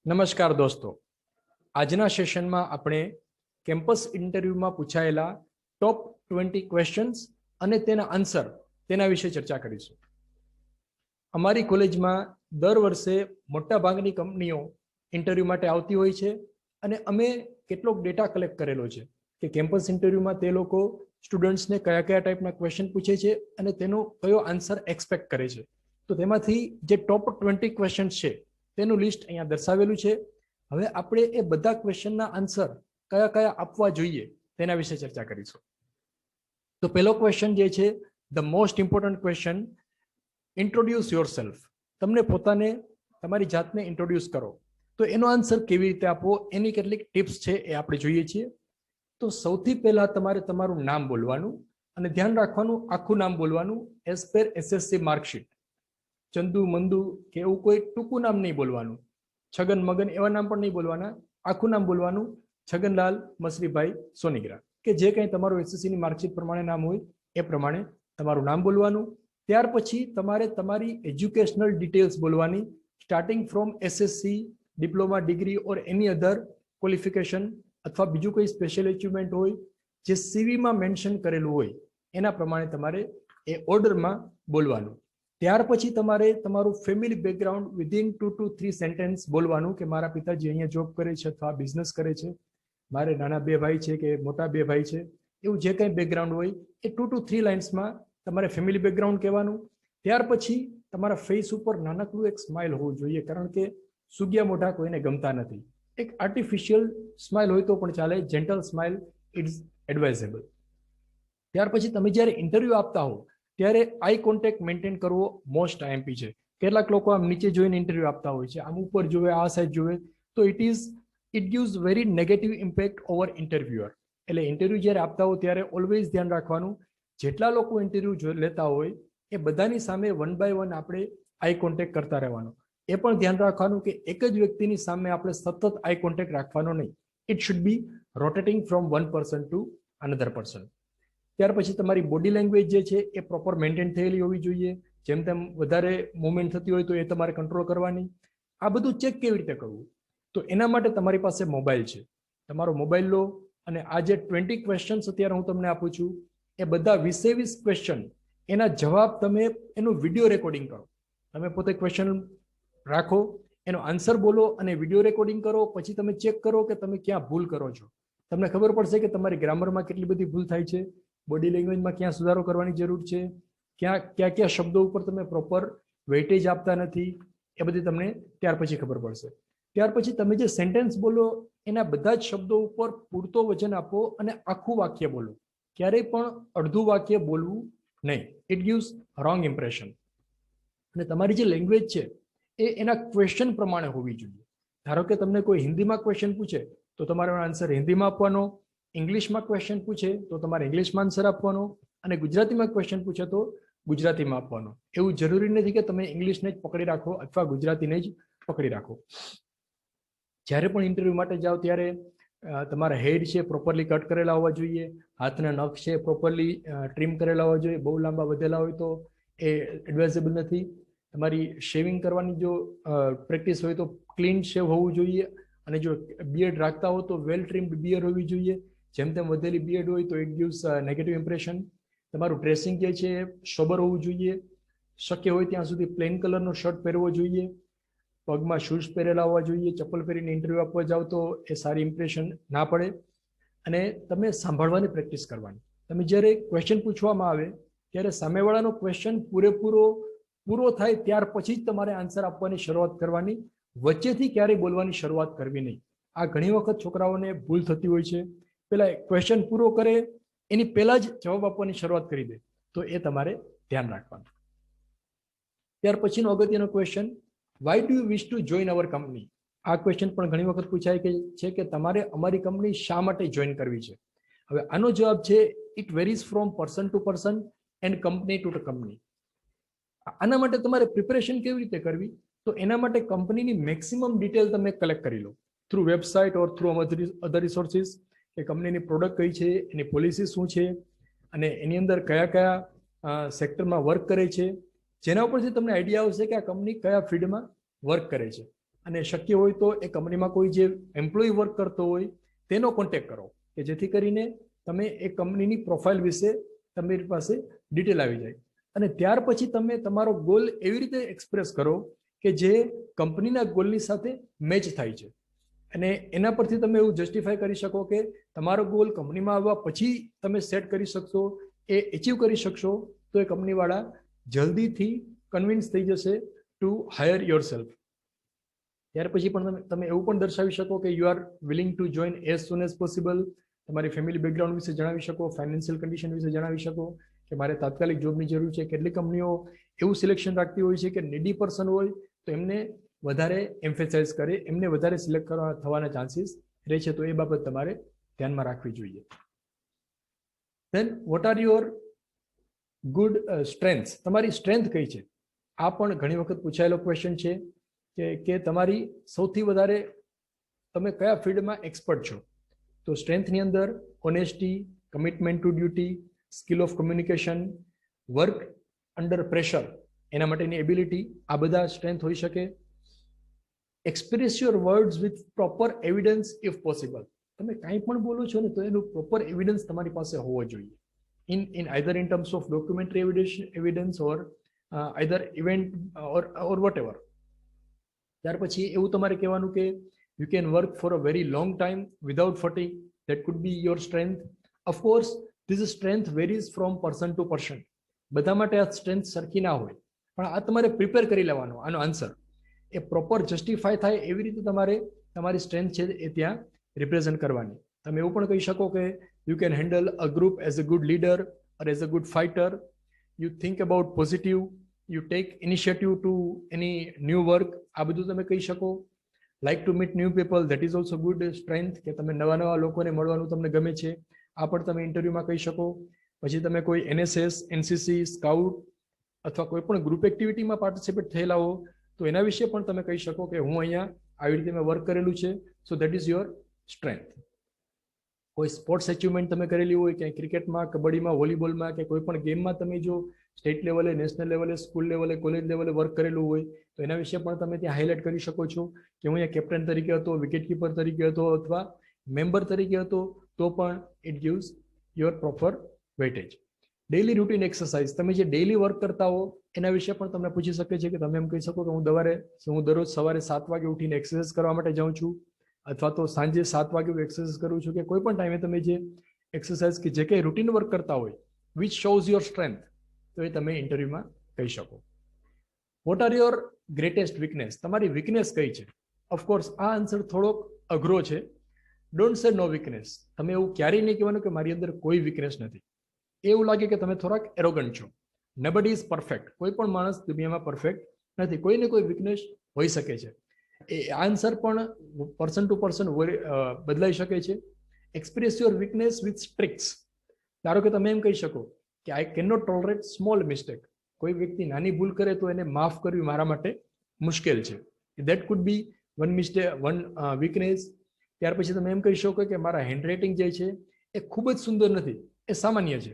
નમસ્કાર દોસ્તો, આજના સેશનમાં આપણે કેમ્પસ ઇન્ટરવ્યુમાં પૂછાયેલા ટોપ 20 ક્વેશ્ચન્સ અને તેના આન્સર તેના વિશે ચર્ચા કરીશું. અમારી કોલેજમાં દર વર્ષે મોટાભાગની કંપનીઓ ઇન્ટરવ્યુ માટે આવતી હોય છે અને અમે કેટલોક ડેટા કલેક્ટ કરેલો છે કે કેમ્પસ ઇન્ટરવ્યુમાં તે લોકો સ્ટુડન્ટ્સને કયા કયા ટાઈપના ક્વેશ્ચન પૂછે છે અને તેનો કયો આન્સર એક્સપેક્ટ કરે છે. તો તેમાંથી જે ટોપ 20 ક્વેશ્ચન્સ છે તેનું લિસ્ટ અહીંયા દર્શાવેલું છે. હવે આપણે એ બધા ક્વેશ્ચનના આન્સર કયા કયા આપવા જોઈએ તેના વિશે ચર્ચા કરીશું. તો પહેલો ક્વેશ્ચન જે છે, the most important question, introduce yourself. તમને પોતાને તમારી જાતને ઇન્ટ્રોડ્યુસ કરો. તો એનો આન્સર કેવી રીતે આપવો એની કેટલીક ટિપ્સ છે એ આપણે જોઈએ છીએ. તો સૌથી પહેલા તમારે તમારું નામ બોલવાનું અને ધ્યાન રાખવાનું આખું નામ બોલવાનું as per SSC marksheet. Chandu મંદુ કે એવું કોઈ ટૂંકું નામ નહીં બોલવાનું. છગન મગન એવા નામ પણ નહીં બોલવાના. આખું નામ બોલવાનું છગનલાલ મસરીભાઈ સોનીગ્રા કે જે કંઈ તમારું એસએસસીની માર્કશીટ પ્રમાણે નામ હોય એ પ્રમાણે તમારું નામ બોલવાનું. ત્યાર પછી તમારે તમારી એજ્યુકેશનલ ડિટેલ્સ બોલવાની, starting from SSC, diploma, degree or any other qualification અથવા બીજું કોઈ સ્પેશિયલ અચીવમેન્ટ હોય જે સીવીમાં મેન્શન કરેલું હોય એના પ્રમાણે તમારે એ ઓર્ડરમાં બોલવાનું. ત્યાર પછી તમારે તમારું family background within 2 to 3 sentence બોલવાનું કે મારા પિતાજી અહીંયા જોબ કરે છે અથવા બિઝનેસ કરે છે, મારે નાના 2 ભાઈ છે કે મોટા 2 ભાઈ છે, એવું જે કંઈ બેકગ્રાઉન્ડ હોય એ 2 to 3 લાઇન્સમાં તમારે ફેમિલી બેકગ્રાઉન્ડ કહેવાનું. ત્યાર પછી તમારા ફેસ ઉપર નાનકડું એક સ્માઇલ હોવું જોઈએ, કારણ કે સુગ્યા મોઢા કોઈને ગમતા નથી. એક આર્ટિફિશિયલ સ્માઇલ હોય તો પણ ચાલે, જેન્ટલ સ્માઇલ ઇટ્સ એડવાઇઝેબલ. ત્યાર પછી તમે જ્યારે ઇન્ટરવ્યુ આપતા હો ત્યારે આઈ કોન્ટેક્ટ મેન્ટેન કરવો મોસ્ટ આઈએમપી છે. કેટલાક લોકો આમ નીચે જોઈને ઇન્ટરવ્યુ આપતા હોય છે, આમ ઉપર જોવે, આ સાઈડ જોવે, તો it gives very negative impact over interviewer. એટલે ઇન્ટરવ્યુ જ્યારે આપતા હોય ત્યારે ઓલવેઝ ધ્યાન રાખવાનું, જેટલા લોકો ઇન્ટરવ્યુ લેતા હોય એ બધાની સામે 1 by 1 આપણે આઈ કોન્ટેક્ટ કરતા રહેવાનું. એ પણ ધ્યાન રાખવાનું કે એક જ વ્યક્તિની સામે આપણે સતત આઈ કોન્ટેક્ટ રાખવાનો નહીં. It should be rotating from one person to another person. ત્યાર પછી તમારી બોડી લેંગ્વેજ જે છે એ પ્રોપર મેન્ટેન થયેલી હોવી જોઈએ. જેમ તેમ વધારે મૂવમેન્ટ થતી હોય તો એ તમારે કંટ્રોલ કરવાની. આ બધું ચેક કેવી રીતે કરવું? તો એના માટે તમારી પાસે મોબાઈલ છે, તમારો મોબાઈલ લો અને આ જે 20 ક્વેશ્ચન્સ અત્યારે હું તમને આપું છું એ બધા 20 ક્વેશ્ચન એના જવાબ તમે એનું વિડીયો રેકોર્ડિંગ કરો. તમે પોતે ક્વેશ્ચન રાખો, એનો આન્સર બોલો અને વિડીયો રેકોર્ડિંગ કરો. પછી તમે ચેક કરો કે તમે ક્યાં ભૂલ કરો છો. તમને ખબર પડશે કે તમારી ગ્રામરમાં કેટલી બધી ભૂલ થાય છે, બોડી લેંગ્વેજમાં ક્યાં સુધારો કરવાની જરૂર છે, કયા શબ્દો ઉપર તમે પ્રોપર વેઇટેજ આપતા નથી, એ બધી તમને ત્યાર પછી ખબર પડશે. ત્યાર પછી તમે જે સેન્ટેન્સ બોલો એના બધા જ શબ્દો ઉપર પૂરતો વજન આપો અને આખું વાક્ય બોલો. ક્યારેય પણ અડધું વાક્ય બોલવું નહીં. It gives wrong impression. અને તમારી જે લેંગ્વેજ છે એ એના ક્વેશ્ચન પ્રમાણે હોવી જોઈએ. ધારો કે તમને કોઈ હિન્દીમાં ક્વેશ્ચન પૂછે તો તમારો આન્સર હિન્દીમાં આપવાનો, ઇંગ્લિશમાં ક્વેશ્ચન પૂછે તો તમારે ઇંગ્લિશમાં આન્સર આપવાનો, અને ગુજરાતીમાં ક્વેશ્ચન પૂછે તો ગુજરાતીમાં આપવાનો. એવું જરૂરી નથી કે તમે ઇંગ્લિશને જ પકડી રાખો અથવા ગુજરાતીને જ પકડી રાખો. જ્યારે પણ ઇન્ટરવ્યુ માટે જાઓ ત્યારે તમારા હેડ છે પ્રોપરલી કટ કરેલા હોવા જોઈએ, હાથના નખ છે પ્રોપરલી ટ્રીમ કરેલા હોવા જોઈએ. બહુ લાંબા વધેલા હોય તો એ એડવાઇઝેબલ નથી. તમારી શેવિંગ કરવાની જો પ્રેક્ટિસ હોય તો ક્લીન શેવ હોવું જોઈએ, અને જો બિયર્ડ રાખતા હો તો વેલ ટ્રીમ્ડ બિયર્ડ હોવી જોઈએ. જેમ તેમ વધેલી બિયર્ડ હોય તો ઇટ ગિવ્સ નેગેટિવ ઇમ્પ્રેશન. તમારું ડ્રેસિંગ જે છે સોબર હોવું જોઈએ. શક્ય હોય ત્યાં સુધી પ્લેન કલરનો શર્ટ પહેરવો જોઈએ. પગમાં શૂઝ પહેરેલા હોવા જોઈએ. ચપ્પલ પહેરીને ઇન્ટરવ્યુ આપવા જાઓ તો એ સારી ઇમ્પ્રેશન ના પડે. અને તમે સાંભળવાની પ્રેક્ટિસ કરવાની. તમે જ્યારે ક્વેશ્ચન પૂછવામાં આવે ત્યારે સામેવાળાનો ક્વેશ્ચન પૂરો થાય ત્યાર પછી જ તમારે આન્સર આપવાની શરૂઆત કરવાની. વચ્ચેથી ક્યારેય બોલવાની શરૂઆત કરવી નહીં. આ ઘણી વખત છોકરાઓને ભૂલ થતી હોય છે. પેલા ક્વેશ્ચન પૂરો કરે એની પહેલા જ જવાબ આપવાની શરૂઆત કરી દે, તો એ તમારે ધ્યાન રાખવાનું. ત્યાર પછીનો અગત્યનો question, why do you wish to join hour company? આ ક્વેશ્ચન પણ ઘણી વખત પૂછાય છે કે તમારે અમારી કંપની શા માટે જોઈન કરવી છે. હવે આનો જવાબ છે it varies from person to person and company to company. આના માટે તમારે પ્રિપેરેશન કેવી રીતે કરવી? તો એના માટે કંપનીની મેક્સિમમ ડિટેલ તમે કલેક્ટ કરી લો થ્રુ વેબસાઇટ ઓર થ્રુ અધર રિસોર્સિસ, કે કંપનીની પ્રોડક્ટ કઈ છે, એની પોલિસી શું છે, અને એની અંદર કયા કયા સેક્ટરમાં વર્ક કરે છે, જેના ઉપરથી તમને આઈડિયા આવશે કે આ કંપની કયા ફિલ્ડમાં વર્ક કરે છે. અને શક્ય હોય તો એ કંપનીમાં કોઈ જે એમ્પ્લોય વર્ક કરતો હોય તેનો કોન્ટેક્ટ કરો, કે જેથી કરીને તમે એ કંપનીની પ્રોફાઇલ વિશે તમારી પાસે ડિટેલ આવી જાય. અને ત્યાર પછી તમે તમારો ગોલ એવી રીતે એક્સપ્રેસ કરો કે જે કંપનીના ગોલની સાથે મેચ થાય છે. અને એના પરથી તમે એવું જસ્ટિફાય કરી શકો કે તમારો ગોલ કંપનીમાં આવવા પછી તમે સેટ કરી શકશો, એ અચીવ કરી શકશો, તો એ કંપનીવાળા જલ્દીથી કન્વિન્સ થઈ જશે ટુ હાયર યોર સેલ્ફ. ત્યાર પછી પણ તમે એવું પણ દર્શાવી શકો કે you are willing to join as soon as possible. તમારી ફેમિલી બેકગ્રાઉન્ડ વિશે જણાવી શકો, ફાઇનાન્શિયલ કન્ડિશન વિશે જણાવી શકો કે મારે તાત્કાલિક જોબની જરૂર છે. કેટલીક કંપનીઓ એવું સિલેક્શન રાખતી હોય છે કે નીડી પર્સન હોય તો એમને વધારે એમ્ફેસાઇઝ કરે, એમને વધારે સિલેક્ટ કરવા થવાના ચાન્સીસ રહે છે. તો એ બાબત તમારે ધ્યાનમાં રાખવી જોઈએ. Then what are your good strengths? તમારી સ્ટ્રેન્થ કઈ છે? આ પણ ઘણી વખત પૂછાયેલો ક્વેશ્ચન છે કે તમારી સૌથી વધારે તમે કયા ફિલ્ડમાં એક્સપર્ટ છો. તો સ્ટ્રેન્થની અંદર honesty, commitment to duty, skill of communication, work under pressure, એના માટેની એબિલિટી, આ બધા સ્ટ્રેન્થ હોઈ શકે. Express your words with proper evidence if possible. તમે કાંઈ પણ બોલો છો ને તો એનું પ્રોપર એવિડન્સ તમારી પાસે હોવો જોઈએ. in either in terms of documentary evidence or either event or whatever. ત્યાર પછી એવું તમારે કહેવાનું કે you can work for a very long time without fatigue. That could be your strength. Of course, this strength varies from person to person. બધા માટે આ strength સરખી ના હોય, પણ આ તમારે પ્રિપેર કરી લેવાનો. આનો આન્સર એ પ્રોપર જસ્ટિફાય થાય એવી રીતે તમારે તમારી સ્ટ્રેન્થ છે એ ત્યાં રિપ્રેઝન્ટ કરવાની. તમે એવું પણ કહી શકો કે you can handle a group as a good leader or as a good fighter. You think about positive. You take initiative to any new work. આ બધું તમે કહી શકો. Like to meet new people. That is also good strength, કે તમે નવા નવા લોકોને મળવાનું તમને ગમે છે. આ પણ તમે ઇન્ટરવ્યુમાં કહી શકો. પછી તમે કોઈ NSS, NCC, સ્કાઉટ અથવા કોઈ પણ ગ્રુપ એક્ટિવિટીમાં પાર્ટિસિપેટ થયેલા હો તો એના વિશે પણ તમે કહી શકો કે હું અહીંયા આવી રીતે મેં વર્ક કરેલું છે. So that is your strength. કોઈ સ્પોર્ટ્સ અચીવમેન્ટ તમે કરેલી હોય, ક્યાંય ક્રિકેટમાં, કબડ્ડીમાં, વોલીબોલમાં કે કોઈ પણ ગેમમાં તમે જો સ્ટેટ લેવલે, નેશનલ લેવલે, સ્કૂલ લેવલે, કોલેજ લેવલે વર્ક કરેલું હોય તો એના વિશે પણ તમે ત્યાં હાઇલાઇટ કરી શકો છો કે હું અહીંયા કેપ્ટન તરીકે હતો, વિકેટ કીપર તરીકે હતો અથવા મેમ્બર તરીકે હતો, તો પણ it gives your proper weightage. Daily routine exercise, તમે જે ડેઇલી વર્ક કરતા હો એના વિશે પણ તમને પૂછી શકે છે કે તમે એમ કહી શકો કે હું દરરોજ સવારે 7 વાગે ઉઠીને એક્સરસાઇઝ કરવા માટે જાઉં છું, અથવા તો સાંજે 7 વાગે એક્સરસાઇઝ કરું છું, કે કોઈ પણ ટાઈમે તમે જે એક્સરસાઇઝ કે જે કંઈ રૂટીન વર્ક કરતા હોય વિચ શોઝ યોર સ્ટ્રેન્થ, તો એ તમે ઇન્ટરવ્યુમાં કહી શકો. Vote are your greatest weakness? તમારી વીકનેસ કઈ છે? ઓફકોર્સ આ આન્સર થોડોક અઘરો છે. ડોન્ટ સે નો વીકનેસ. તમે એવું ક્યારેય નહીં કહેવાનું કે મારી અંદર કોઈ વીકનેસ નથી. એવું લાગે કે તમે થોડાક એરોગન્ટ છો. Nobody is perfect. કોઈ પણ માણસ દુનિયામાં પરફેક્ટ નથી. કોઈને કોઈ વીકનેસ હોઈ શકે છે. એ આન્સર પણ પર્સન ટુ પર્સન બદલાઈ શકે છે. Express your weakness with tricks. ધારો કે તમે એમ કહી શકો કે I can not tolerate small mistake. કોઈ વ્યક્તિ નાની ભૂલ કરે તો એને માફ કરવી મારા માટે મુશ્કેલ છે. That food B one weakness. ત્યાર પછી તમે એમ કહી શકો કે મારા હેન્ડરાઇટિંગ જે છે એ ખૂબ જ સુંદર નથી, એ સામાન્ય છે.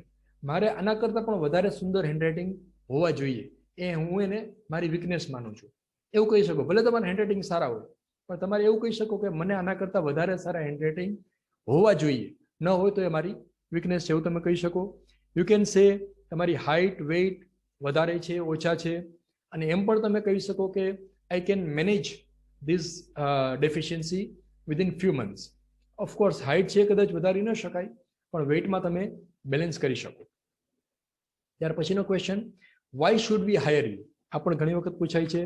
મારે આના કરતાં પણ વધારે સુંદર હેન્ડરાઇટિંગ હોવા જોઈએ, એ હું એને મારી વીકનેસ માનું છું. એવું કહી શકો. ભલે તમારા હેન્ડરાઇટિંગ સારા હોય, પણ તમારે એવું કહી શકો કે મને આના કરતાં વધારે સારા હેન્ડરાઇટિંગ હોવા જોઈએ, ન હોય તો એ મારી વીકનેસ છે, એવું તમે કહી શકો. યુ કેન સે તમારી હાઇટ, વેઇટ વધારે છે, ઓછા છે, અને એમ પણ તમે કહી શકો કે I can manage this deficiency within few months. Of course height છે કદાચ વધારી ન શકાય, પણ વેઇટમાં તમે બેલેન્સ કરી શકો. ત્યાર પછીનો question, why should we higher you? આ પણ ઘણી વખત પૂછાય છે.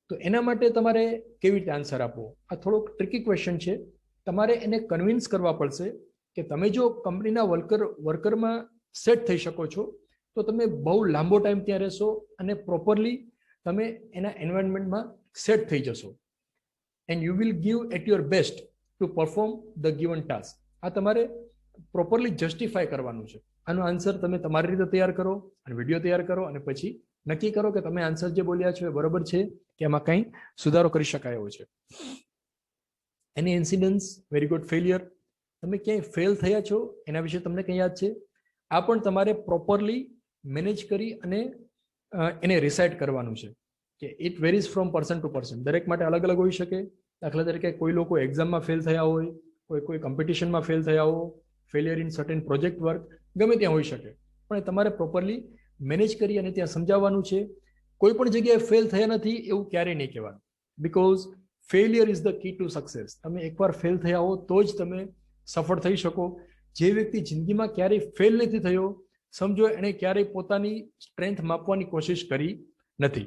તો એના માટે તમારે કેવી રીતે આન્સર આપવો? આ થોડોક ટ્રિકી ક્વેશ્ચન છે. તમારે એને કન્વિન્સ કરવા પડશે કે તમે જો કંપનીના વર્કરમાં સેટ થઈ શકો છો તો તમે બહુ લાંબો ટાઈમ ત્યાં રહેશો અને પ્રોપરલી તમે એના એન્વાયરમેન્ટમાં સેટ થઈ જશો. And you will give at your best to perform the given task. આ તમારે પ્રોપરલી જસ્ટિફાય કરવાનું છે. આનો આન્સર તમે તમારી રીતે તૈયાર કરો અને વિડીયો તૈયાર કરો અને પછી નક્કી કરો કે તમે આન્સર જે બોલ્યા છો એ બરોબર છે કે એમાં કંઈ સુધારો કરી શકાય એવો છે. એની ઇન્સિડન્સ, વેરી ગુડ ફેલિયર, તમે ક્યાંય ફેલ થયા છો એના વિશે તમને કંઈ યાદ છે? આ પણ તમારે પ્રોપરલી મેનેજ કરી અને એને રિસાઇટ કરવાનું છે. કે it varies from person to person, દરેક માટે અલગ અલગ હોઈ શકે. દાખલા તરીકે કોઈ લોકો એક્ઝામમાં ફેલ થયા હોય, કોઈ કોમ્પિટિશનમાં ફેલ થયા હો, failure in certain project work, ગમે ત્યાં હોઈ શકે. પણ તમારે પ્રોપરલી મેનેજ કરી અને ત્યાં સમજાવવાનું છે. કોઈ પણ જગ્યાએ ફેલ થયા નથી એવું ક્યારેય નહીં કહેવાનું, because failure is the key to success. તમે એકવાર ફેલ થયા હો તો જ તમે સફળ થઈ શકો. જે વ્યક્તિ જિંદગીમાં ક્યારેય ફેલ નથી થયો, સમજો એણે ક્યારેય પોતાની સ્ટ્રેન્થ માપવાની કોશિશ કરી નથી,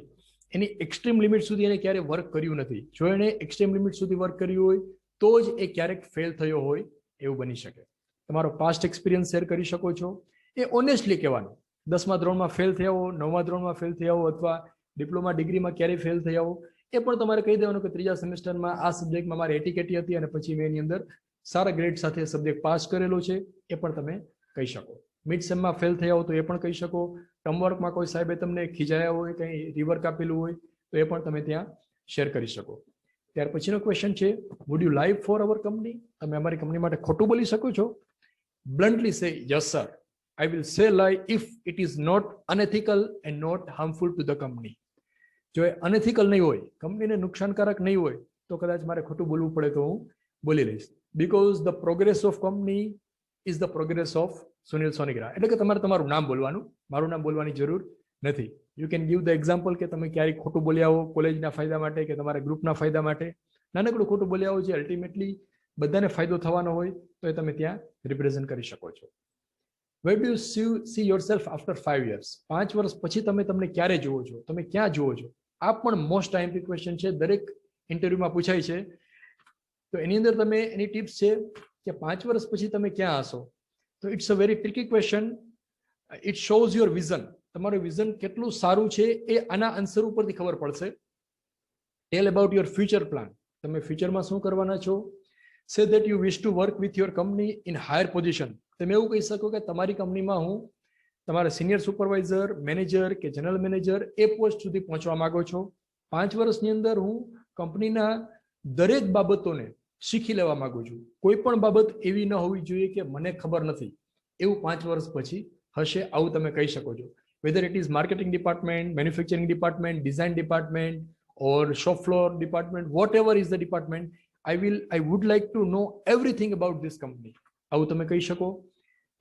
એની એક્સ્ટ્રીમ લિમિટ સુધી એને ક્યારેય વર્ક કર્યું નથી. જો એણે એક્સ્ટ્રીમ લિમિટ સુધી વર્ક કર્યું હોય તો જ એ ક્યારેક ફેલ થયો હોય એવું બની શકે. તમારો પાસ્ટ એક્સપિરિયન્સ શેર કરી શકો છો, એ ઓનેસ્ટલી કહેવાનું. 10મા ધોરણમાં ફેલ થયા હો, 9મા ધોરણમાં ફેલ થયા હો, અથવા ડિપ્લોમા ડિગ્રીમાં ક્યારેય ફેલ થયા હો, એ પણ તમારે કહી દેવાનું કે 3જા સેમેસ્ટરમાં આ સબ્જેક્ટમાં મારે એટીકેટી હતી અને પછી મેં એની અંદર સારા ગ્રેડ સાથે સબ્જેક્ટ પાસ કરેલો છે, એ પણ તમે કહી શકો. મિડ સેમમાં ફેલ થયા હો તો એ પણ કહી શકો. ટર્મ વર્કમાં કોઈ સાહેબે તમને ખીજાયા હોય, કંઈ રિવર્ક આપેલું હોય તો એ પણ તમે ત્યાં શેર કરી શકો. ત્યાર પછીનો ક્વેશ્ચન છે, વુડ યુ લાઈ ફોર અવર કંપની? તમે અમારી કંપની માટે ખોટું બોલી શકો છો? Bluntly say yes sir, I will say lie if it is not unethical and not harmful to the company. જો એ અનએથિકલ નહીં હોય, કંપનીને નુકસાનકારક નહીં હોય, તો કદાચ મારે ખોટું બોલવું પડે તો હું બોલી લઈશ. Because the progress of company is the progress of Sunil Sonigra. એટલે કે તમારે તમારું નામ બોલવાનું, મારું નામ બોલવાની જરૂર નથી. You can give the example કે તમે ક્યારેક ખોટું બોલ્યા હો કોલેજના ફાયદા માટે કે તમારા ગ્રુપના ફાયદા માટે, નાનકડું ખોટું બોલ્યા હો જે અલ્ટિમેટલી બધાને ફાયદો થવાનો હોય, તો એ તમે ત્યાં રિપ્રેઝન્ટ કરી શકો છો. Where do you see yourself after 5 years? 5 વર્ષ પછી તમે તમને ક્યારે જુઓ છો, તમે ક્યાં જુઓ છો? આ પણ મોસ્ટ આઈએમપી ક્વેશ્ચન છે, દરેક ઇન્ટરવ્યુમાં પૂછાય છે. તો એની અંદર તમે એની ટિપ્સ છે કે 5 વર્ષ પછી તમે ક્યાં હશો. તો it's a very tricky question. It shows your vision. તમારું વિઝન કેટલું સારું છે એ આના આન્સર ઉપરથી ખબર પડશે. Tell about your future plan. તમે ફ્યુચરમાં શું કરવાના છો? Say that you wish to work with your company in higher position. તમે એવું કહી શકો કે તમારી કંપનીમાં હું તમારા સિનિયર સુપરવાઇઝર, મેનેજર કે જનરલ મેનેજર એ પોસ્ટ સુધી પહોંચવા માંગો છો. 5 વર્ષની અંદર હું કંપનીના દરેક બાબતોને શીખી લેવા માંગુ છું. કોઈ પણ બાબત એવી ન હોવી જોઈએ કે મને ખબર નથી, એવું 5 વર્ષ પછી હશે, આવું તમે કહી શકો છો. Whether it is marketing department, manufacturing department, design department or shop floor department, whatever is the department, I would like to know everything about this company. આવું તમે કહી શકો.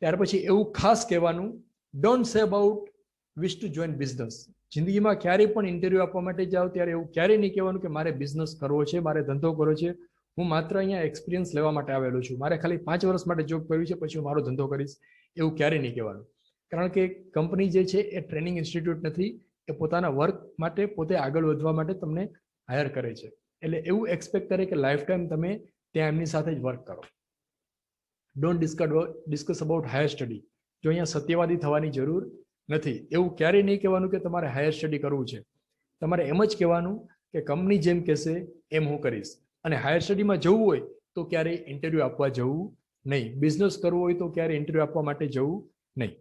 ત્યાર પછી એવું ખાસ કહેવાનું, don't say about wish to join business. જિંદગીમાં ક્યારેય પણ ઇન્ટરવ્યુ આપવા માટે જાઓ ત્યારે એવું ક્યારેય નહીં કહેવાનું કે મારે બિઝનેસ કરવો છે, મારે ધંધો કરવો છે, હું માત્ર અહીંયા એક્સપિરિયન્સ લેવા માટે આવેલો છું, મારે ખાલી 5 વર્ષ માટે જોબ કરવી છે, પછી હું મારો ધંધો કરીશ, એવું ક્યારેય નહીં કહેવાનું. કારણ કે કંપની જે છે એ ટ્રેનિંગ ઇન્સ્ટિટ્યૂટ નથી, એ પોતાના વર્ક માટે, પોતે આગળ વધવા માટે તમને હાયર કરે છે. એટલે એવું એક્સપેક્ટ કરે કે લાઈફ ટાઈમ તમે ત્યાં એમની સાથે જ વર્ક કરો. Don't discuss about higher study. જો અહીંયા સત્યવાદી થવાની જરૂર નથી. એવું ક્યારેય નહીં કહેવાનું કે તમારે હાયર સ્ટડી કરવું છે. તમારે એમ જ કહેવાનું કે કંપની જેમ કહેશે એમ હું કરીશ. અને હાયર સ્ટડીમાં જવું હોય તો ક્યારેય ઇન્ટરવ્યુ આપવા જવું નહીં. બિઝનેસ કરવો હોય તો ક્યારેય ઇન્ટરવ્યુ આપવા માટે જવું નહીં.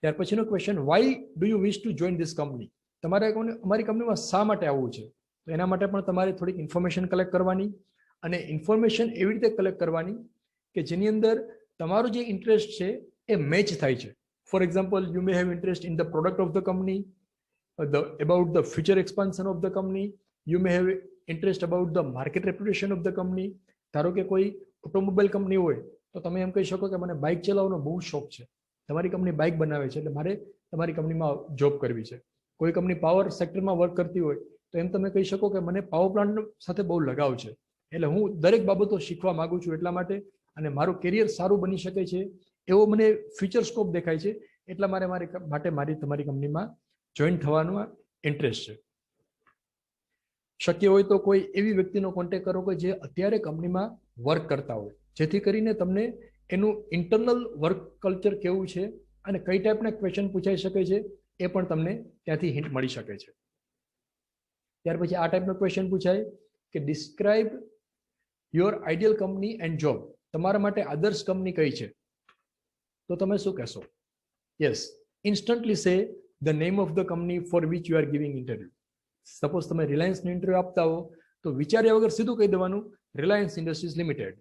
ત્યાર પછીનો question, why do you wish to join this company? તમારે અમારી કંપનીમાં શા માટે આવવું છે? તો એના માટે પણ તમારે થોડીક ઇન્ફોર્મેશન કલેક્ટ કરવાની, અને ઇન્ફોર્મેશન એવી રીતે કલેક્ટ કરવાની કે જેની અંદર તમારો જે ઇન્ટરેસ્ટ છે એ મેચ થાય છે. For example, you may have interest in the product of the company, about the future expansion of the company, you may have interest about the market reputation of the company. ધારો કે કોઈ automobile company હોય તો તમે એમ કહી શકો કે મને બાઇક ચલાવવાનો બહુ શોખ છે, તમારી કંપની બાઇક બનાવે છે એટલે મારે તમારી કંપનીમાં જોબ કરવી છે. કોઈ કંપની પાવર સેક્ટરમાં વર્ક કરતી હોય તો એમ તમે કહી શકો કે મને પાવર પ્લાન્ટ સાથે બહુ લગાવ છે, એટલે હું દરેક બાબતો શીખવા માંગુ છું એટલા માટે, અને મારું કેરિયર સારું બની શકે છે એવો મને ફ્યુચર સ્કોપ દેખાય છે, એટલા માટે તમારી કંપનીમાં જોઈન થવાનો ઇન્ટરેસ્ટ છે. શક્ય હોય તો કોઈ એવી વ્યક્તિનો કોન્ટેક્ટ કરો કે જે અત્યારે કંપનીમાં વર્ક કરતા હોય, જેથી કરીને તમને એનું ઇન્ટરનલ વર્ક કલ્ચર કેવું છે અને કઈ ટાઈપના ક્વેશ્ચન પૂછાઈ શકે છે એ પણ તમને ત્યાંથી હિન્ટ મળી શકે છે. ત્યાર પછી આ ટાઈપનો ક્વેશ્ચન પૂછાય કે describe your ideal company and job. તમારા માટે આદર્શ કંપની કઈ છે? તો તમે શું કહેશો? યસ, ઇન્સ્ટન્ટલી સે the name of the company four which you are giving interview. Suppose તમે રિલાયન્સનો ઇન્ટરવ્યુ આપતા હો તો વિચાર્યા વગર સીધું કહી દેવાનું રિલાયન્સ ઇન્ડસ્ટ્રીઝ લિમિટેડ.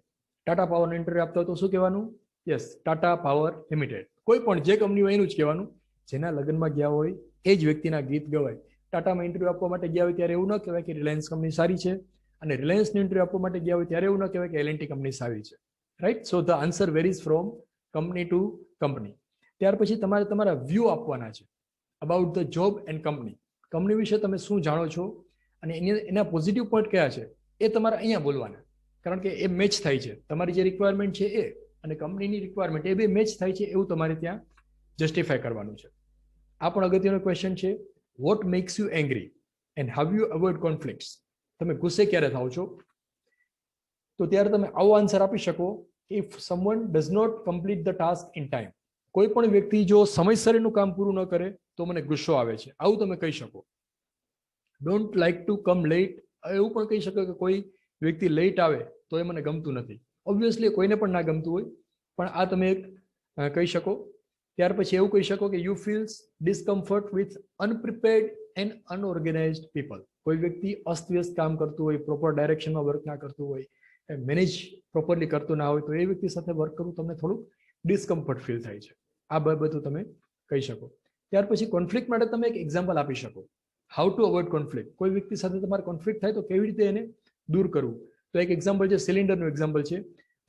ટાટા પાવરનો ઇન્ટરવ્યુ આપતા હો તો શું કહેવાનું? Yes, Tata power limited. કોઈ પણ જે કંપની હોય એનું જ કહેવાનું. જેના લગ્નમાં ગયા હોય એ જ વ્યક્તિના ગીત ગવાય, ટાટામાં ઇન્ટરવ્યૂ આપવા માટે ગયા હોય ત્યારે એવું ન કહેવાય કે રિલાયન્સ કંપની સારી છે, અને રિલાયન્સની ઇન્ટરવ્યૂ આપવા માટે ગયા હોય ત્યારે એવું ન કહેવાય કે L&T કંપની સારી છે, right? So the answer varies from company to company. ત્યાર પછી તમારે તમારા વ્યૂ આપવાના છે about the job and company. Company વિશે તમે શું જાણો છો અને એના પોઝિટિવ પોઈન્ટ કયા છે એ તમારે અહીંયા બોલવાના, કારણ કે એ મેચ થાય છે. તમારી જે રિક્વાયરમેન્ટ છે એ અને કંપનીની રિક્વાયરમેન્ટ એ બે મેચ થાય છે એવું તમારે ત્યાં જસ્ટિફાય કરવાનું છે. આ પણ અગત્યનો ક્વેશ્ચન છે. What makes you angry and how you avoid conflicts? તમે ગુસ્સે ક્યારે થાવ છો? તો ત્યારે તમે આવો આન્સર આપી શકો, if someone does not complete the task in time. કોઈ પણ વ્યક્તિ જો સમયસર એનું કામ પૂરું ન કરે તો મને ગુસ્સો આવે છે, આવું તમે કહી શકો. Don't like to come late, એવું પણ કહી શકો કે કોઈ વ્યક્તિ લેટ આવે તો એ મને ગમતું નથી. ઓબ્વિયસલી કોઈને પણ ના ગમતું હોય, પણ આ તમે એક કહી શકો. ત્યાર પછી એવું કહી શકો કે you feels discomfort with unprepared and unorganised people. કોઈ વ્યક્તિ અસ્તવ્યસ્ત કામ કરતું હોય, પ્રોપર ડાયરેક્શનમાં વર્ક ના કરતું હોય, મેનેજ પ્રોપરલી કરતું ના હોય, તો એ વ્યક્તિ સાથે વર્ક કરવું તમને થોડુંક ડિસ્કમ્ફર્ટ ફીલ થાય છે. આ બાબતો તમે કહી શકો. ત્યાર પછી કોન્ફ્લિક્ટ માટે તમે એક એક્ઝામ્પલ આપી શકો. How to avoid conflict. કોઈ વ્યક્તિ સાથે તમારે કોન્ફ્લિક્ટ થાય તો કેવી રીતે એને દૂર કરવું? તો એક એક્ઝામ્પલ છે, સિલિન્ડરનું એક્ઝામ્પલ છે.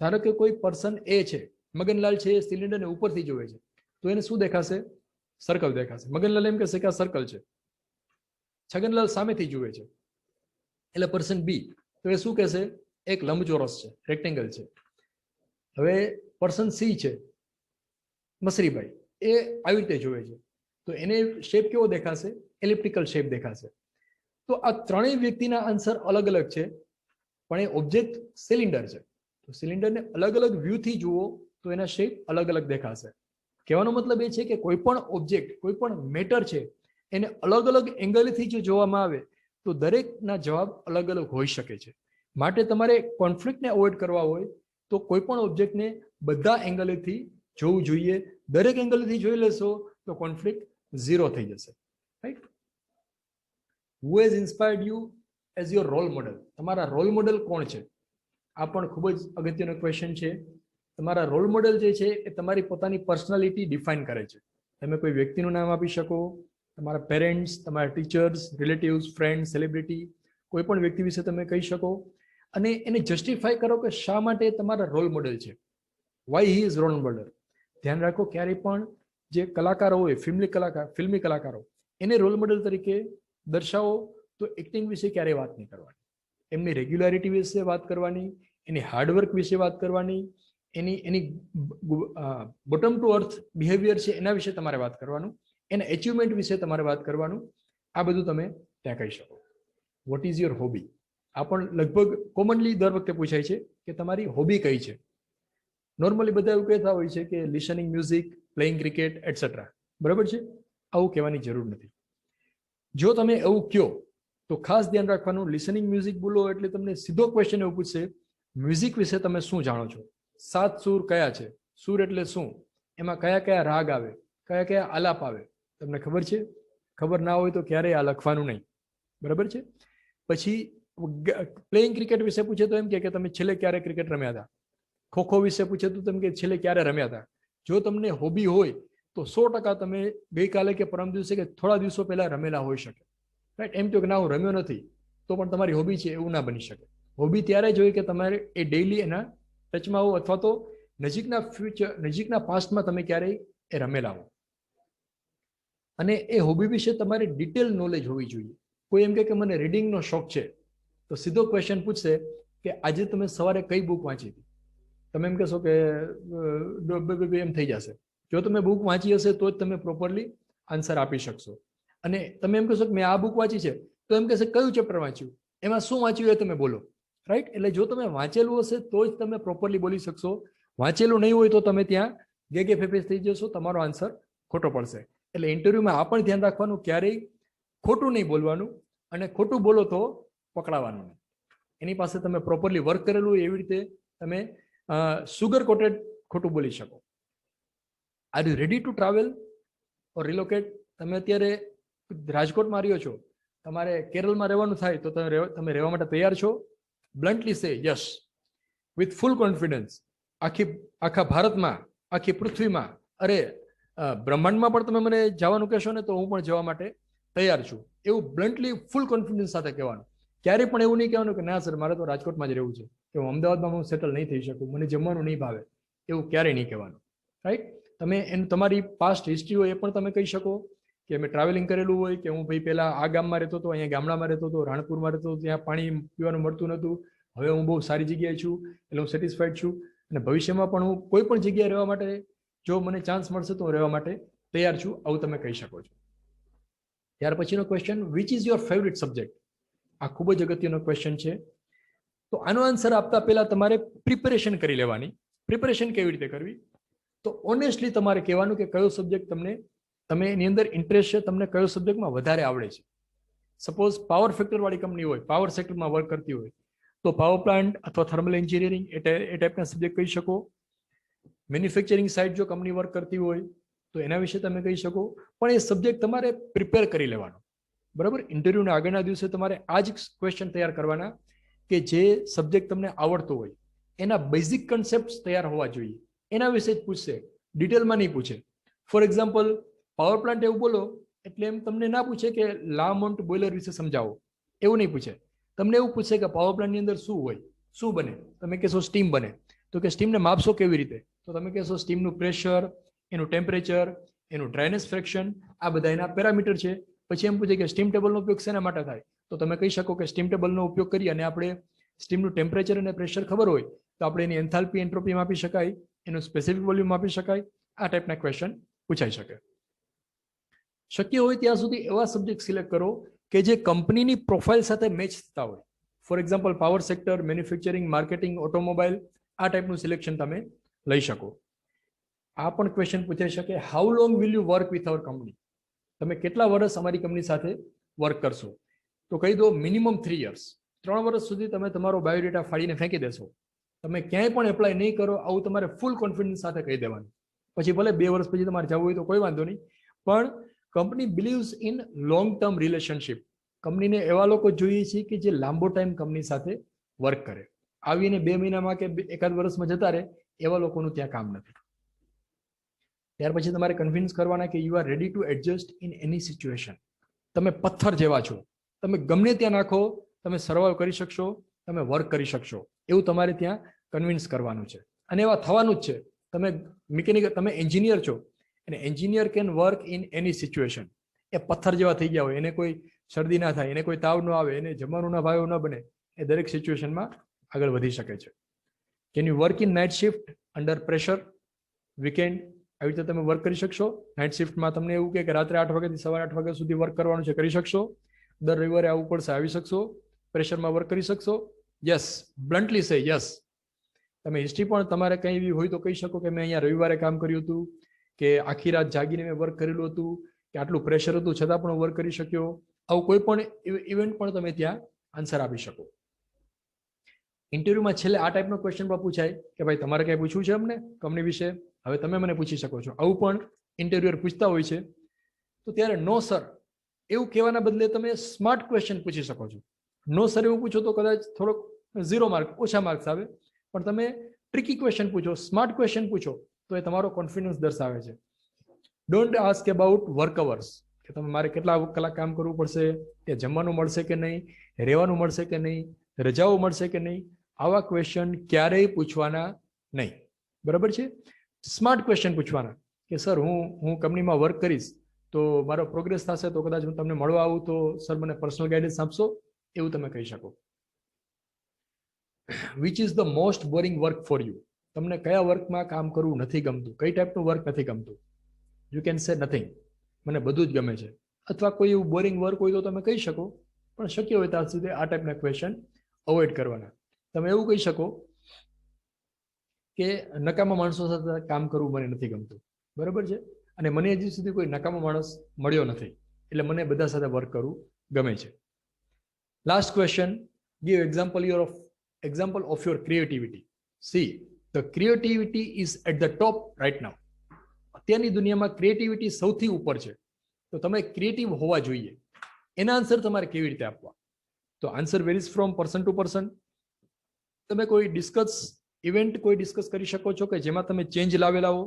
ધારો કે કોઈ પર્સન એ છે, મગનલાલ છે, એ સિલિન્ડરને ઉપરથી જોવે છે, તો એને શું દેખાશે? સર્કલ દેખાશે. મગનલાલ એમ કહેશે કે આ સર્કલ છે. છગનલાલ સામેથી જુએ છે એટલે પર્સન બી, તો એ શું કહેશે? એક લંબચોરસ છે, રેક્ટેંગલ છે. હવે પર્સન સી છે, મસરીભાઈ, એ આવી રીતે જોવે છે, તો એને શેપ કેવો દેખાશે? એલિપ્ટિકલ શેપ દેખાશે. તો આ ત્રણેય વ્યક્તિના આન્સર અલગ અલગ છે, પણ એ ઓબ્જેક્ટ સિલિન્ડર છે. તો સિલિન્ડરને અલગ અલગ વ્યૂથી જુઓ તો એના શેપ અલગ અલગ દેખાશે. કહેવાનો મતલબ એ છે કે કોઈ પણ ઓબ્જેક્ટ, કોઈ પણ મેટર છે, એને અલગ અલગ એંગલથી જો જોવામાં આવે તો દરેકના જવાબ અલગ અલગ હોઈ શકે છે. માટે તમારે કોન્ફ્લિક્ટને અવોઇડ કરવા હોય તો કોઈ પણ ઓબ્જેક્ટને બધા એંગલથી જોવું જોઈએ. દરેક એંગલથી જોઈ લેશો તો કોન્ફ્લિક્ટ ઝીરો થઈ જશે, right? Who has inspired you as your role model? તમારા રોલ મોડલ કોણ છે? આ પણ ખૂબ જ અગત્યનો ક્વેશ્ચન છે. તમારા રોલ મોડલ જે છે એ તમારી પોતાની પર્સનાલિટી ડિફાઇન કરે છે. તમે કોઈ વ્યક્તિનું નામ આપી શકો, તમારા પેરેન્ટ્સ, તમારા ટીચર્સ, રિલેટિવ્સ, ફ્રેન્ડ, સેલિબ્રિટી, કોઈ પણ વ્યક્તિ વિશે તમે કહી શકો અને એને જસ્ટિફાય કરો કે શા માટે તમારા રોલ મોડલ છે. Why he is role model. ધ્યાન રાખો, ક્યારેય પણ જે કલાકારો હોય, ફિલ્મી કલાકારો, એને રોલ મોડલ તરીકે દર્શાવો તો એક્ટિંગ વિશે ક્યારેય વાત નહીં કરવાની. એમની રેગ્યુલારિટી વિશે વાત કરવાની, એની હાર્ડવર્ક વિશે વાત કરવાની, એની બોટમ ટુ અર્થ બિહેવિયર છે એના વિશે તમારે વાત કરવાનું, એના એચિવમેન્ટ વિશે તમારે વાત કરવાનું. આ બધું તમે ત્યાં કહી શકો. What is your hobby? આ પણ લગભગ કોમનલી દર વખતે પૂછાય છે કે તમારી હોબી કઈ છે. નોર્મલી બધા એવું કહેતા હોય છે કે listening music, playing cricket etcetera. બરાબર છે? આવું કહેવાની જરૂર નથી. જો તમે એવું કહો તો ખાસ ધ્યાન રાખવાનું, લિસનિંગ મ્યુઝિક બોલો એટલે તમને સીધો ક્વેશ્ચન એવું પૂછશે, મ્યુઝિક વિશે તમે શું જાણો છો? 7 સૂર કયા છે? સૂર એટલે શું? એમાં કયા કયા રાગ આવે, કયા કયા આલાપ આવે, તમને ખબર છે? ખબર ના હોય તો ક્યારેય આ લખવાનું નહીં. બરાબર છે? પછી પ્લેઇંગ ક્રિકેટ વિશે પૂછે તો એમ કે તમે છેલ્લે ક્યારે ક્રિકેટ રમ્યા હતા? ખોખો વિશે પૂછે તો તમે કે છેલ્લે ક્યારે રમ્યા હતા? જો તમને હોબી હોય તો 100% તમે ગઈકાલે કે પરમ દિવસે કે થોડા દિવસો પહેલા રમેલા હોઈ શકે, રાઈટ? એમ તો કે ના હું રમ્યો નથી તો પણ તમારી હોબી છે એવું ના બની શકે. હોબી ત્યારે જ હોય કે તમારે એ ડેઈલી એના ટચમાં હો, અથવા તો નજીકના પાસ્ટમાં તમે ક્યારેય એ રમેલા હો. અને એ હોબી વિશે તમારે ડિટેલ નોલેજ હોવી જોઈએ. કોઈ એમ કે મને રીડિંગનો શોખ છે તો સીધો ક્વેશ્ચન પૂછશે કે આજે તમે સવારે કઈ બુક વાંચી હતી? તમે એમ કહેશો કે એમ થઈ જશે. જો તમે બુક વાંચી હશે તો જ તમે પ્રોપરલી આન્સર આપી શકશો. અને તમે એમ કહેશો કે મેં આ બુક વાંચી છે તો એમ કહેશે કયું ચેપ્ટર વાંચ્યું, એમાં શું વાંચ્યું એ તમે બોલો, રાઈટ? એટલે જો તમે વાંચેલું હશે તો જ તમે પ્રોપરલી બોલી શકશો. વાંચેલું નહીં હોય તો તમે ત્યાં ગેગે ફેફેસ થઈ જશો, તમારો આન્સર ખોટો પડશે. એટલે ઇન્ટરવ્યુમાં આ પણ ધ્યાન રાખવાનું, ક્યારેય ખોટું નહીં બોલવાનું, અને ખોટું બોલો તો પકડાવાનું નહીં. એની પાસે તમે પ્રોપરલી વર્ક કરેલું એવી રીતે તમે સુગર કોટેડ ખોટું બોલી શકો. Are you ready to travel or relocate? તમે અત્યારે રાજકોટમાં રહ્યો છો, તમારે કેરળમાં રહેવાનું થાય તો તમે રહેવા માટે તૈયાર છો? Bluntly say yes with full confidence. આખા ભારતમાં, આખી પૃથ્વીમાં, અરે બ્રહ્માંડમાં પણ તમે મને જવાનું કહેશો ને તો હું પણ જવા માટે તૈયાર છું. એવું બ્લન્ટલી ફૂલ કોન્ફિડન્સ સાથે કહેવાનું. ક્યારે પણ એવું નહીં કહેવાનું કે ના સર મારે તો રાજકોટમાં જ રહેવું છે, કે હું અમદાવાદમાં હું સેટલ નહીં થઈ શકું, મને જમવાનું નહીં ભાવે, એવું ક્યારેય નહીં કહેવાનું. રાઈટ? તમે તમારી પાસ્ટ હિસ્ટ્રી હોય એ પણ તમે કહી શકો કે મેં ટ્રાવેલિંગ કરેલું હોય કે હું ભાઈ પહેલા આ ગામમાં રહેતો હતો, અહીંયા ગામડામાં રહેતો હતો, રાણપુરમાં રહેતો હતો, ત્યાં પાણી પીવાનું મળતું નહોતું, હવે હું બહુ સારી જગ્યાએ છું એટલે હું સેટિસ્ફાઈડ છું, અને ભવિષ્યમાં પણ હું કોઈ પણ જગ્યાએ રહેવા માટે જો મને ચાન્સ મળશે તો હું રહેવા માટે તૈયાર છું, આવું તમે કહી શકો છો. ત્યાર પછીનો question, which is your favourite subject? આ ખૂબ જ અગત્યનો ક્વેશ્ચન છે. તો આનો આન્સર આપતા પહેલા તમારે પ્રિપેરેશન કરી લેવાની. પ્રિપેરેશન કેવી રીતે કરવી? તો ઓનેસ્ટલી તમારે કહેવાનું કે કયો સબ્જેક્ટ તમે એની અંદર ઇન્ટરેસ્ટ છે, તમને કયો સબ્જેક્ટમાં વધારે આવડે છે. સપોઝ પાવર ફેક્ટર વાળી કંપની હોય, પાવર સેક્ટરમાં વર્ક કરતી હોય, તો પાવર પ્લાન્ટ અથવા થર્મલ એન્જિનિયરિંગ એ ટાઈપના સબ્જેક્ટ કહી શકો. મેન્યુફેક્ચરિંગ સાઇડ જો કંપની વર્ક કરતી હોય તો એના વિશે તમે કહી શકો. પણ એ સબ્જેક્ટ તમારે પ્રિપેર કરી લેવાનો. બરાબર? ઇન્ટરવ્યુના આગળના દિવસે તમારે આ જ ક્વેશ્ચન તૈયાર કરવાના કે જે સબ્જેક્ટ તમને આવડતો હોય એના બેઝિક કન્સેપ્ટ તૈયાર હોવા જોઈએ. એના વિશે જ પૂછશે, ડિટેલમાં નહીં પૂછે. ફોર એક્ઝામ્પલ, પાવર પ્લાન્ટ એવું બોલો એટલે એમ તમને ના પૂછે કે લા માઉન્ટ બોઇલર વિશે સમજાવો, એવું નહીં પૂછે. તમને એવું પૂછે કે પાવર પ્લાન્ટની અંદર શું હોય, શું બને. તમે કહેશો સ્ટીમ બને, તો કે સ્ટીમને માપશો કેવી રીતે? તો તમે કહેશો સ્ટીમનું પ્રેશર, એનું ટેમ્પરેચર, એનું ડ્રાયનેસ ફ્રેક્શન, આ બધા એના પેરામીટર છે. પછી એમ પૂછે કે સ્ટીમ ટેબલનો ઉપયોગ શેના માટે થાય? તો તમે કહી શકો કે સ્ટીમ ટેબલનો ઉપયોગ કરી અને આપણે સ્ટીમનું ટેમ્પરેચર અને પ્રેશર ખબર હોય તો આપણે એની એન્થાલ્પી એન્ટ્રોપી માપી શકાય, એનું સ્પેસિફિક વોલ્યુમ માપી શકાય. આ ટાઈપના ક્વેશ્ચન પૂછાઈ શકે. શક્ય હોય ત્યાં સુધી એવા સબ્જેક્ટ સિલેક્ટ કરો કે જે કંપનીની પ્રોફાઇલ સાથે મેચ થતા હોય. For example, power sector, manufacturing, marketing, automobile, આ ટાઈપનું સિલેક્શન તમે લઈ શકો. આ પણ ક્વેશ્ચન પૂછાઈ શકે, how long will you work with our company? તમે કેટલા વર્ષ અમારી કંપની સાથે વર્ક કરશો? તો કહી દો મિનિમમ 3 years. 3 વર્ષ સુધી તમે તમારો બાયોડેટા ફાડીને ફેંકી દેશો. તમે ક્યાંય પણ એપ્લાય નહીં કરો, આવું તમારે ફૂલ કોન્ફિડન્સ સાથે કહી દેવાનું. પછી ભલે 2 વર્ષ પછી તમારે જવું હોય તો કોઈ વાંધો નહીં, પણ company believes in long term relationship. કંપનીને એવા લોકો જોઈએ છે કે જે લાંબો ટાઈમ કંપની સાથે વર્ક કરે. આવીને 2 મહિનામાં કે 1 વર્ષમાં જતા રહે એવા લોકોનું ત્યાં કામ નથી. ત્યાર પછી તમારે કન્વિન્સ કરવાના કે you are ready to adjust in any situation. તમે પથ્થર જેવા છો, તમે ગમે ત્યાં નાખો, તમે સર્વાઈવ કરી શકશો, તમે વર્ક કરી શકશો, એવું તમારે ત્યાં કન્વિન્સ કરવાનું છે. અને એવા થવાનું જ છે. તમે મિકેનિકલ, તમે એન્જિનિયર છો અને engineer can work in any situation. એ પથ્થર જેવા થઈ ગયા હોય, એને કોઈ શરદી ના થાય, એને કોઈ તાવ ન આવે, એને જમવાનું ના ભાવે ન બને, એ દરેક સિચ્યુએશનમાં આગળ વધી શકે છે. Can you work in night shift under pressure, weekend? આવી રીતે તમે વર્ક કરી શકશો. નાઇટ શિફ્ટમાં તમને એવું કે રાત્રે 8 વાગ્યાથી સવારે 8 વાગ્યા સુધી વર્ક કરવાનું છે, કરી શકશો. દર રવિવારે આવવું પડશે, આવી શકશો. પ્રેશરમાં વર્ક કરી શકશો. Yes, બ્લન્ટલી say yes. તમે હિસ્ટ્રી પણ તમારે કંઈ એવી હોય તો કહી શકો કે મેં અહીંયા રવિવારે કામ કર્યું હતું, કે આખી રાત જાગીને મેં વર્ક કરેલું હતું, કે આટલું પ્રેશર હતું છતાં પણ વર્ક કરી શક્યો. આવું કોઈ પણ ઇવેન્ટ પણ તમે ત્યાં આન્સર આપી શકો. ઇન્ટરવ્યુમાં છેલ્લે આ ટાઈપનો ક્વેશ્ચન પણ પૂછાય કે ભાઈ તમારે કંઈ પૂછવું છે અમને કંપની વિશે, હવે તમે મને પૂછી શકો છો. આવું પણ ઇન્ટરવ્યુઅર પૂછતા હોય છે. તો ત્યારે નો સર એવું કહેવાના બદલે તમે સ્માર્ટ ક્વેશ્ચન પૂછી શકો છો. નો સર એવું પૂછો તો કદાચ થોડોક 0 માર્ક, ઓછા માર્ક્સ આવે. પણ તમે ટ્રિકી ક્વેશ્ચન પૂછો, સ્માર્ટ ક્વેશ્ચન પૂછો તો એ તમારો કોન્ફિડન્સ દર્શાવે છે. Don't ask about work hours, કે તમે મારે કેટલા કલાક કામ કરવું પડશે, કે જમવાનું મળશે કે નહીં, રહેવાનું મળશે કે નહીં, રજાઓ મળશે કે નહીં. આવા ક્વેશ્ચન ક્યારેય પૂછવાના નહીં. બરાબર છે? સ્માર્ટ ક્વેશ્ચન પૂછવાના કે સર હું કંપનીમાં વર્ક કરીશ તો મારો પ્રોગ્રેસ થશે તો કદાચ હું તમને મળવા આવું તો સર મને પર્સનલ ગાઈડન્સ આપશો, એવું તમે કહી શકો. Which is the most boring work for you? તમને કયા વર્કમાં કામ કરવું નથી ગમતું, કઈ ટાઈપનું વર્ક નથી ગમતું? યુ કેન સે નથિંગ, મને બધું જ ગમે છે. અથવા કોઈ એવું બોરિંગ વર્ક હોય તો તમે કહી શકો, પણ શક્ય હોય ત્યાં સુધી આ ટાઈપના ક્વેશ્ચન અવોઇડ કરવાના. તમે એવું કહી શકો કે નકામા માણસો સાથે કામ કરવું મને નથી ગમતું. બરાબર છે? અને મને હજી સુધી કોઈ નકામો માણસ મળ્યો નથી, એટલે મને બધા સાથે વર્ક કરવું ગમે છે. Last question, give example of your creativity. See, the creativity is at the top right now. અત્યારની દુનિયામાં ક્રિએટિવિટી સૌથી ઉપર છે. તો તમે ક્રિએટિવ હોવા જોઈએ. એના આન્સર તમારે કેવી રીતે આપવા? તો answer varies from person to person. તમે કોઈ ઇવેન્ટ ડિસ્કસ કરી શકો છો કે જેમાં તમે ચેન્જ લાવેલા હો,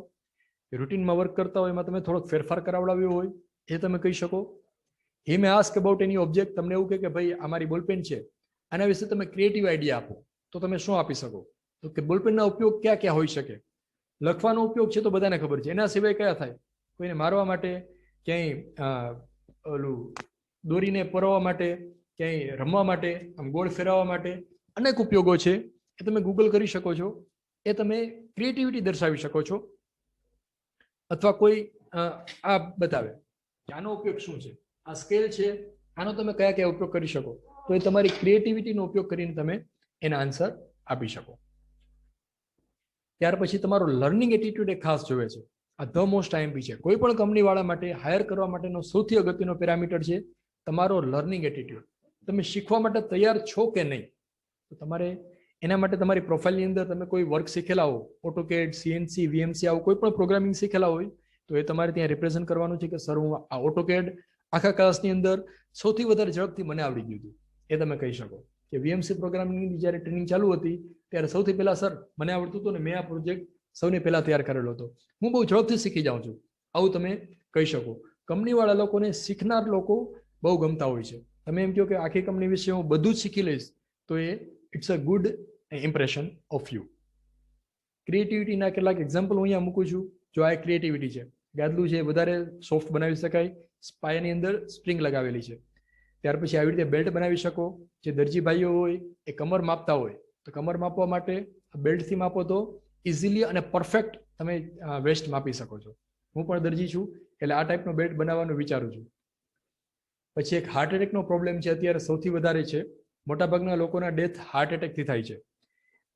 રૂટીનમાં વર્ક કરતા હોય એમાં તમે થોડોક ફેરફાર કરાવડાવ્યો હોય, એ તમે કહી શકો. હી મે આસ્ક અબાઉટ એની ઓબ્જેક્ટ, તમને એવું કહે કે ભાઈ આ મારી બોલપેન છે, આના વિશે તમે ક્રિએટિવ આઈડિયા આપો, તો તમે શું આપી શકો? તો કે બોલપેનના ઉપયોગ ક્યાં ક્યાં હોઈ શકે? લખવાનો ઉપયોગ છે તો બધાને ખબર છે, એના સિવાય કયા થાય? કોઈને મારવા માટે, ક્યાંય ઓલું દોરીને પરવવા માટે, ક્યાંય રમવા માટે, આમ ગોળ ફેરવવા માટે અનેક ઉપયોગો છે. એ તમે ગૂગલ કરી શકો છો, એ તમે ક્રિએટિવિટી દર્શાવી શકો છો. અથવા કોઈ આ બતાવે કે આનો ઉપયોગ શું છે, આ સ્કેલ છે, આનો તમે કયા કયા ઉપયોગ કરી શકો, તો એ તમારી ક્રિએટિવિટીનો ઉપયોગ કરીને તમે એના આન્સર આપી શકો. ત્યાર પછી તમારો લર્નિંગ એટીટ્યુડ એ ખાસ જોવે છે. આ ધ મોસ્ટ આઈએમપી છે. કોઈ પણ કંપનીવાળા માટે હાયર કરવા માટેનો સૌથી અગત્યનો પેરામીટર છે તમારો લર્નિંગ એટીટ્યુડ. તમે શીખવા માટે તૈયાર છો કે નહીં? તો તમારે એના માટે તમારી પ્રોફાઇલની અંદર તમે કોઈ વર્ક શીખેલા હો, ઓટોકેડ, સીએનસી, વીએમસી, આવું કોઈ પણ પ્રોગ્રામિંગ શીખેલા હોય તો એ તમારે ત્યાં રિપ્રેઝન્ટ કરવાનું છે કે સર હું આ ઓટોકેડ આખા ક્લાસની અંદર સૌથી વધારે ઝડપથી મને આવડી ગયું હતું. એ તમે કહી શકો કે વીએમસી પ્રોગ્રામિંગની જ્યારે ટ્રેનિંગ ચાલુ હતી ત્યારે સૌથી પહેલા સર મને આવડતું હતું ને મેં આ પ્રોજેક્ટ સૌને પહેલા તૈયાર કરેલો હતો, હું બહુ ઝડપથી શીખી જાઉં છું. આવું તમે કહી શકો. કંપનીવાળા લોકોને શીખનાર લોકો બહુ ગમતા હોય છે. તમે એમ કહો કે આખી કંપની વિશે હું બધું જ શીખી લઈશ, તો એ it's a good impression of you. ક્રિએટિવિટીના કેટલાક એક્ઝામ્પલ હું અહીંયા મૂકું છું. જો આ ક્રિએટિવિટી છે, ગાદલું છે વધારે સોફ્ટ બનાવી શકાય, પાયાની અંદર સ્પ્રિંગ લગાવેલી છે. ત્યાર પછી આવી રીતે બેલ્ટ બનાવી શકો. જે દરજી ભાઈઓ હોય એ કમર માપતા હોય તો કમર માપવા માટે બેલ્ટથી માપો તો ઇઝીલી અને પરફેક્ટ તમે વેસ્ટ માપી શકો છો. હું પણ દરજી છું એટલે આ ટાઈપનો બેલ્ટ બનાવવાનું વિચારું છું. પછી એક હાર્ટ એટેકનો પ્રોબ્લેમ છે, અત્યારે સૌથી વધારે છે. મોટાભાગના લોકોના ડેથ હાર્ટ એટેકથી થાય છે.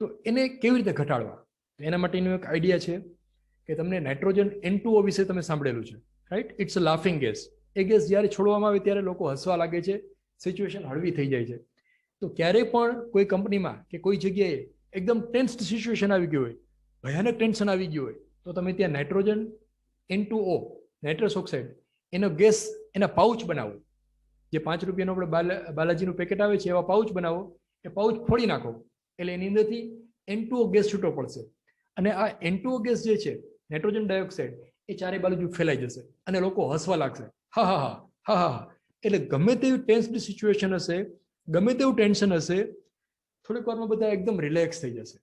તો એને કેવી રીતે ઘટાડવા? એના માટેનો એક આઈડિયા છે કે તમને નાઇટ્રોજન N2O વિશે તમે સાંભળેલું છે, right? It's a laughing gas. એ ગેસ જ્યારે છોડવામાં આવે ત્યારે લોકો હસવા લાગે છે, સિચ્યુએશન હળવી થઈ જાય છે. તો ક્યારેય પણ કોઈ કંપનીમાં કે કોઈ જગ્યાએ એકદમ ટેન્સ્ડ સિચ્યુએશન આવી ગયું હોય, ભયાનક ટેન્શન આવી ગયું હોય, તો તમે ત્યાં નાઇટ્રોજન N2O, નાઇટ્રસ ઓક્સાઇડ, એનો ગેસ, એના પાઉચ બનાવો. જે 5 રૂપિયાનું આપણે બાલાજીનું પેકેટ આવે છે એવા પાઉચ બનાવો. એ પાઉચ ફોડી નાખો એટલે એની અંદરથી N2O ગેસ છૂટો પડશે. અને આ N2O ગેસ જે છે, નાઇટ્રોજન ડાયોક્સાઇડ, એ ચારે બાજુ ફેલાઈ જશે અને લોકો હસવા લાગશે, હા હા હા હા હા. એટલે ગમે તેવી ટેન્સ્ડ સિચ્યુએશન હશે, ગમે તેવું ટેન્શન હશે, થોડીક વારમાં બધા એકદમ રિલેક્સ થઈ જશે.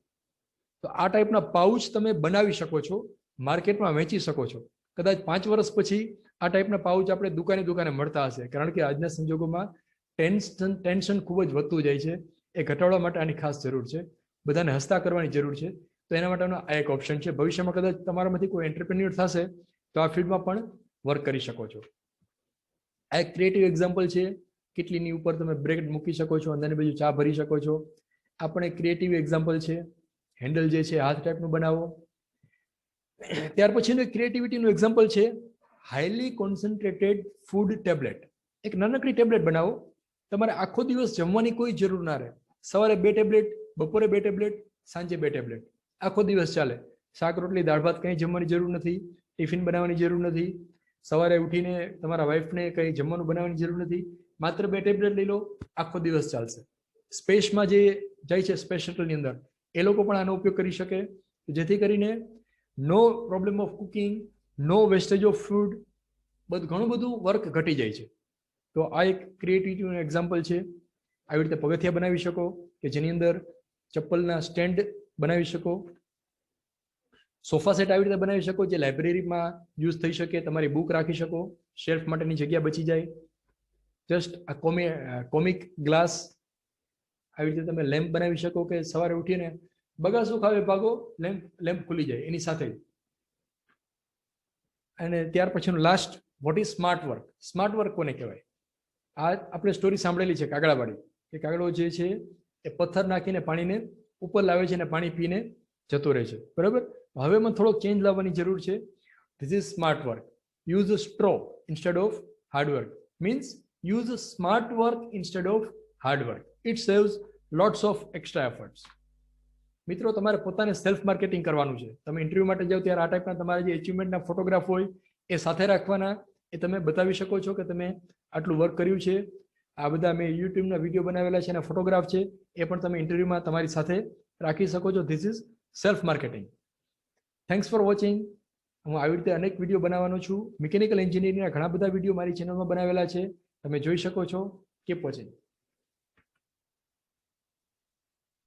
તો આ ટાઈપના પાઉચ તમે બનાવી શકો છો, માર્કેટમાં વેચી શકો છો. કદાચ 5 વર્ષ પછી આ ટાઈપના પાઉચ આપણે દુકાને મળતા હશે, કારણ કે આજના સંજોગોમાં ટેન્શન ખૂબ જ વધતું જાય છે. એ ઘટાડવા માટે આની ખાસ જરૂર છે. બધાને હસતા કરવાની જરૂર છે. તો એના માટેનો આ એક ઓપ્શન છે. ભવિષ્યમાં કદાચ તમારામાંથી કોઈ એન્ટરપ્રેન્યોર થશે તો આ ફિલ્ડમાં પણ વર્ક કરી શકો છો. આ એક ક્રિએટિવ એક્ઝામ્પલ છે. કેટલીની ઉપર તમે બ્રેડ મૂકી શકો છો, અંદરની બાજુ ચા ભરી શકો છો. આ પણ એક ક્રિએટિવ એક્ઝામ્પલ છે. હેન્ડલ જે છે હાથ ટાઈપનું બનાવો. ત્યાર પછીનું ક્રિએટિવિટીનું એક્ઝામ્પલ છે હાઈલી કોન્સન્ટ્રેટેડ ફૂડ ટેબ્લેટ. એક નાનકડી ટેબ્લેટ બનાવો. તમારે આખો દિવસ જમવાની કોઈ જરૂર ના રહે. સવારે 2 ટેબ્લેટ, બપોરે 2 ટેબ્લેટ, સાંજે 2 ટેબ્લેટ, આખો દિવસ ચાલે. શાક રોટલી દાળ ભાત કંઈ જમવાની જરૂર નથી, ટિફિન બનાવવાની જરૂર નથી, સવારે ઉઠીને તમારા વાઈફને કંઈ જમવાનું બનાવવાની જરૂર નથી. માત્ર 2 ટેબ્લેટ લઈ લો, આખો દિવસ ચાલશે. સ્પેસમાં જે જાય છે સ્પેસ શટલની અંદર, એ લોકો પણ આનો ઉપયોગ કરી શકે, જેથી કરીને no problem of cooking, no wastage of food, ઘણું બધું વર્ક ઘટી જાય છે. તો આ એક ક્રિએટિવિટીનું એક્ઝામ્પલ છે. આવી રીતે પગથિયા બનાવી શકો કે જેની અંદર ચપ્પલના સ્ટેન્ડ બનાવી શકો. સોફા સેટ આવી રીતે બનાવી શકો જે લાઇબ્રેરીમાં યુઝ થઈ શકે, તમારી બુક રાખી શકો, શેલ્ફ માટેની જગ્યા બચી જાય. જસ્ટ આ કોમિક ગ્લાસ, આવી રીતે તમે લેમ્પ બનાવી શકો કે સવારે ઉઠીને બગાસું ખાવે ભાગો, લેમ્પ ખુલી જાય એની સાથે. અને ત્યાર પછીનું last, what is smart work? Smart work કોને કહેવાય? આ આપણે સ્ટોરી સાંભળેલી છે કાગડાવાળી, કે કાગડો જે છે એ પથ્થર નાખીને પાણીને ઉપર લાવે છે અને પાણી પીને જતો રહે છે, બરાબર? હવે મને થોડોક ચેન્જ લાવવાની જરૂર છે. This is smart work. Use straw instead of hard work. Means use smart work instead of hard work. It saves lots of extra efforts. મિત્રો, તમારે પોતાને સેલ્ફ માર્કેટિંગ કરવાનું છે. તમે ઇન્ટરવ્યૂ માટે જાઓ ત્યારે આ ટાઈપના તમારા જે અચીવમેન્ટના ફોટોગ્રાફ હોય એ સાથે રાખવાના. એ તમે બતાવી શકો છો કે તમે આટલું વર્ક કર્યું છે. આ બધા મેં યુટ્યુબના વિડીયો બનાવેલા છે અને ફોટોગ્રાફ છે, એ પણ તમે ઇન્ટરવ્યૂમાં તમારી સાથે રાખી શકો છો. This is self marketing. Thanks for watching. હું આવી રીતે અનેક વિડીયો બનાવવાનો છું. મિકેનિકલ એન્જિનિયરિંગના ઘણા બધા વિડીયો મારી ચેનલમાં બનાવેલા છે. તમે જોઈ શકો છો કે પછી